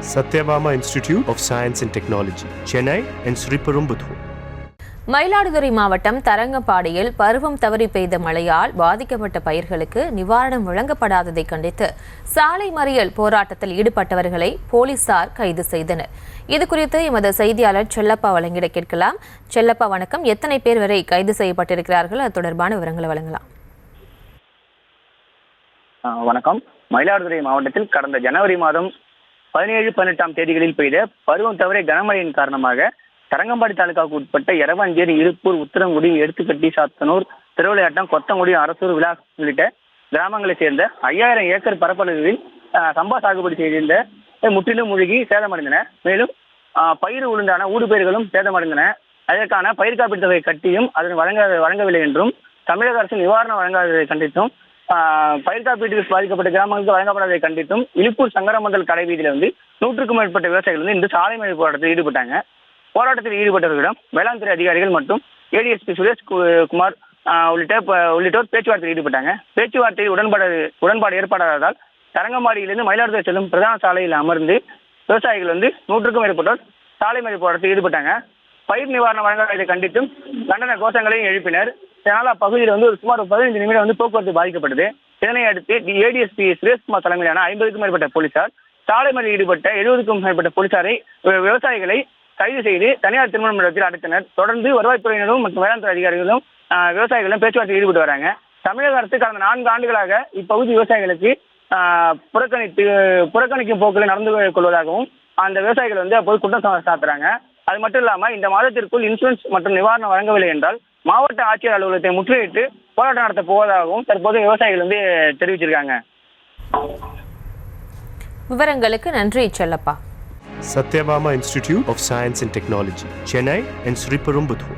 Satyabama Institute of Science and Technology, Chennai and Sriperumbudur. Mayiladuthurai மாவட்டம் தரங்கம்பாடியில் பருவம் தவறி பெய்த மழையால் பாதிக்கப்பட்ட பயிர்களுக்கு நிவாரணம் வழங்கப்படாததை கண்டித்து சாலை மறியல் போராட்டத்தில் ஈடுபட்டவர்களை போலீசார் கைது செய்தனர். இதுகுறித்து எமது செய்தியாளர் செல்லப்பா வழங்கிட கேட்கலாம். செல்லப்பா வணக்கம். எத்தனை பேர் வரை கைது செய்யப்பட்டிருக்கிறார்கள்? அது தொடர்பான விவரங்களை வழங்கலாம். வணக்கம். மயிலாடுதுறை மாவட்டத்தில் கடந்த ஜனவரி மாதம் 17-18 தேதிகளில் பெய்த பருவம் தவறிய கனமழையின் காரணமாக தரங்கம்பாடி தாலுகாவுக்கு உட்பட்ட எரவாஞ்சேரி, இருப்பூர், உத்திரங்குடி, எடுத்துக்கட்டி, சாத்தனூர், திருவிளையாட்டம், கொத்தங்குடி, அரசூர், விலாஸ் உள்ளிட்ட கிராமங்களைச் சேர்ந்த 5000 ஏக்கர் பரப்பளவில் சம்பா சாகுபடி செய்திருந்த முற்றிலும் மூழ்கி சேதமடைந்தன. மேலும் பயிர் உளுந்தான ஊடுபயிர்களும் சேதமடைந்தன. அதற்கான பயிர் காப்பீட்டு தொகை கட்டியும் அதன் வழங்கவில்லை என்றும், தமிழக அரசு நிவாரணம் வழங்காததை கண்டித்தும், பயிர் காப்பீட்டுக்கு பாதிக்கப்பட்ட கிராமங்களுக்கு வழங்கப்படாததை கண்டித்தும் இழுப்பூர் சங்கரமண்டல் கடை வீதியில 100க்கும் மேற்பட்ட விவசாயிகள் இன்று சாலை மறியல் போராட்டத்தில் ஈடுபட்டாங்க. போராட்டத்தில் ஈடுபட்டவர்களிடம் வேளாண் துறை அதிகாரிகள் மற்றும் ADSP சுரேஷ் குமார் உள்ளிட்டோர் பேச்சுவார்த்தையில் ஈடுபட்டாங்க. பேச்சுவார்த்தையில் உடன்பாடு ஏற்படாததால் தரங்கம்பாடியிலிருந்து மயிலாடுதுறை செல்லும் பிரதான சாலையில் அமர்ந்து விவசாயிகள் 100க்கும் மேற்பட்டோர் சாலை மறியல் போராட்டத்தில் ஈடுபட்டாங்க. பயிர் நிவாரணம் வழங்காததை கண்டித்தும் கண்டன கோஷங்களையும் எழுப்பினர். இதனால் அப்பகுதியில் சுமார் 15 நிமிடம் போக்குவரத்து பாதிக்கப்பட்டது. இதனை அடுத்து ADSP சுரேஷ்குமார் தலைமையிலான 50க்கும் மேற்பட்ட போலீசார் சாலை மறியலில் ஈடுபட்ட 70க்கும் மேற்பட்ட போலீசாரை விவசாயிகளை கைது செய்து தனியார் திருமண மண்டபத்தில் அடைத்தனர். தொடர்ந்து வருவாய்த்துறையினரும் மற்றும் வேளாண் துறை அதிகாரிகளும் விவசாயிகளும் பேச்சுவார்த்தையில் ஈடுபட்டு வராங்க. தமிழக அரசு கடந்த 4 ஆண்டுகளாக இப்பகுதி விவசாயிகளுக்கு புறக்கணிக்கும் போக்கில் நடந்து கொள்வதாகவும் அந்த விவசாயிகள் அப்போது குற்றம் சாட்டுறாங்க. அது மட்டும் இல்லாமல் இந்த மாதத்திற்குள் இன்சூரன்ஸ் மற்றும் நிவாரணம் வழங்கவில்லை என்றால் மாவட்ட ஆட்சியர் அலுவலகத்தை முற்றுகையிட்டு போராட்டம் நடத்த போவதாகவும் தற்போது விவசாயிகள் தெரிவிச்சிருக்காங்க. விவரங்களுக்கு நன்றி Chellappa. Satyabama Institute of Science and Technology, Chennai and Sriperumbudur.